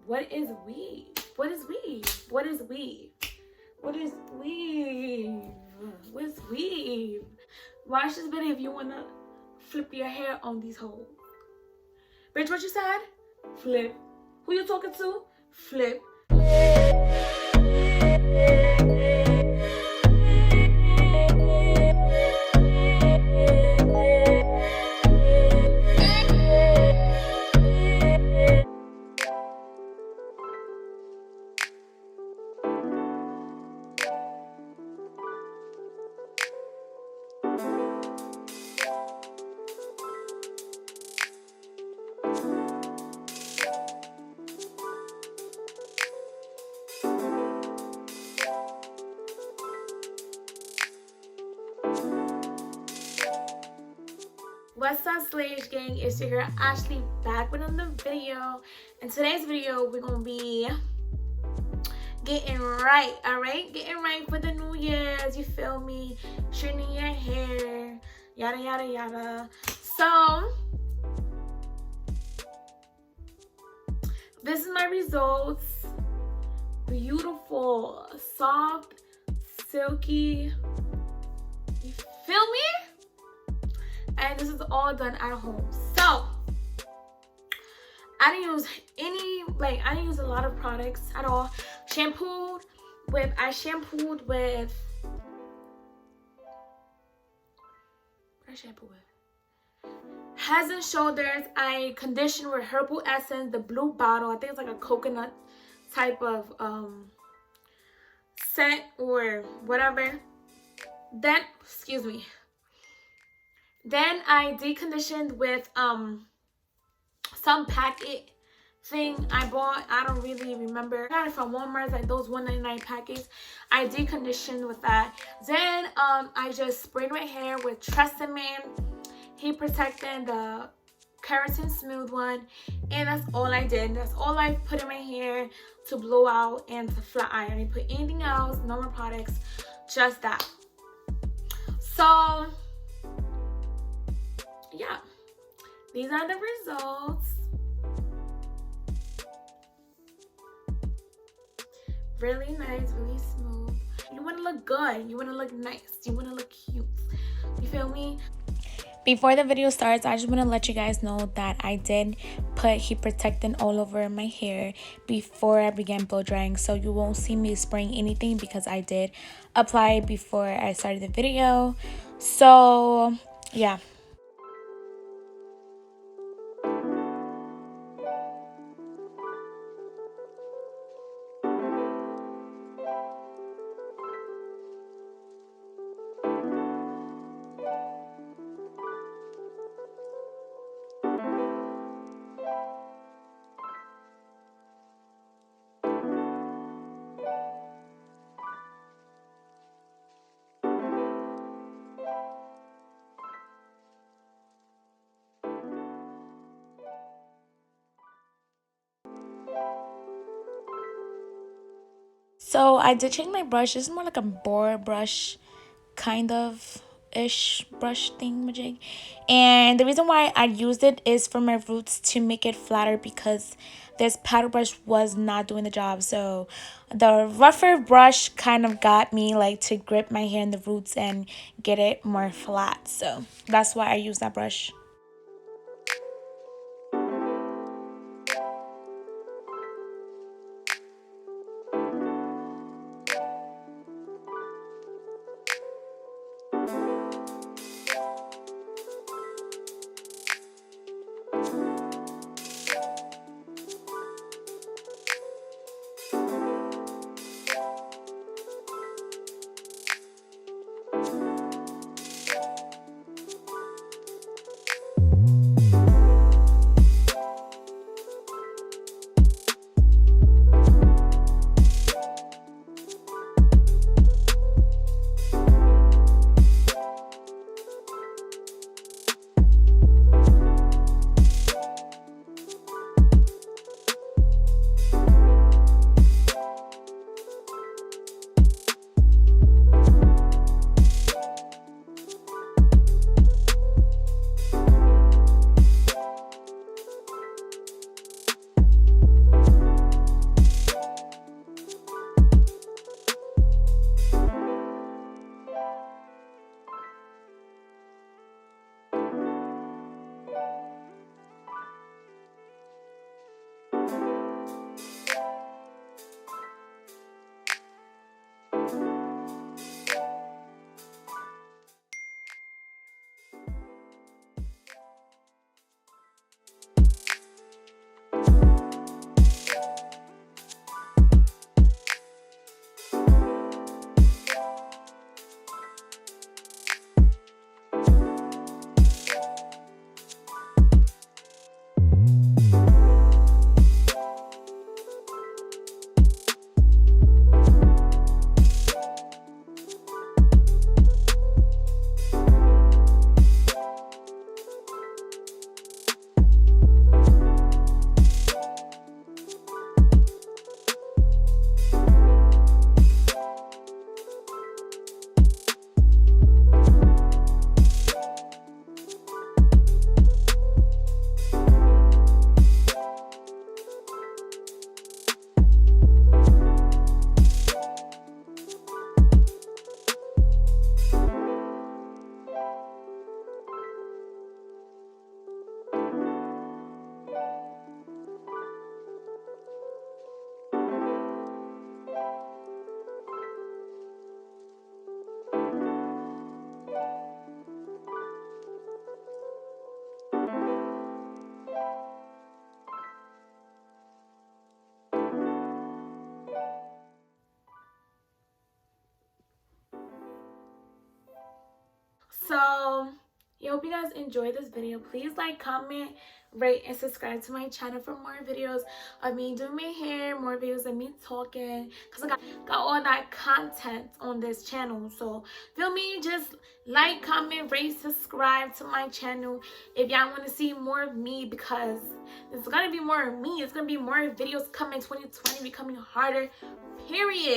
What is weave? What is weave? What is weave? What is weave? What's weave? Watch this video if you wanna flip your hair on these hoes. Bitch, what you said? Flip. Who you talking to? Flip. What's up, Slage Gang? It's your girl Ashley back with another video. In today's video, we're gonna be getting right, alright? Getting right for the New Year's, you feel me? Straightening your hair, yada yada yada. So this is my results. Beautiful, soft, silky. You feel me? And this is all done at home. So I didn't use I didn't use a lot of products at all. I shampooed with what I shampoo with? Heads and Shoulders. I conditioned with herbal essence, the blue bottle. I think it's like a coconut type of scent or whatever. Then, excuse me. Then I deconditioned with some packet thing I bought. I don't really remember. I got it from Walmart, like those $1.99 packets. I deconditioned with that. Then I just sprayed my hair with Tresemme heat protectant, the keratin smooth one, and that's all I did. That's all I put in my hair to blow out and to flat iron. I didn't put anything else, no more products, just that. So yeah, these are the results. Really nice, really smooth. You want to look good, you want to look nice, you want to look cute, you feel me? Before the video starts, I just want to let you guys know that I did put heat protectant all over my hair before I began blow drying, so you won't see me spraying anything because I did apply it before I started the video. So yeah. So I did change my brush. This is more like a boar brush kind of ish brush thing majig, and the reason why I used it is for my roots to make it flatter because this paddle brush was not doing the job. So the rougher brush kind of got me like to grip my hair in the roots and get it more flat, so that's why I use that brush. I hope you guys enjoyed this video. Please like, comment, rate, and subscribe to my channel for more videos of me doing my hair, more videos of me talking, because I got all that content on this channel. So feel me, just like, comment, rate, subscribe to my channel if y'all want to see more of me, because it's gonna be more of me. It's gonna be more videos coming. 2020 becoming harder, period.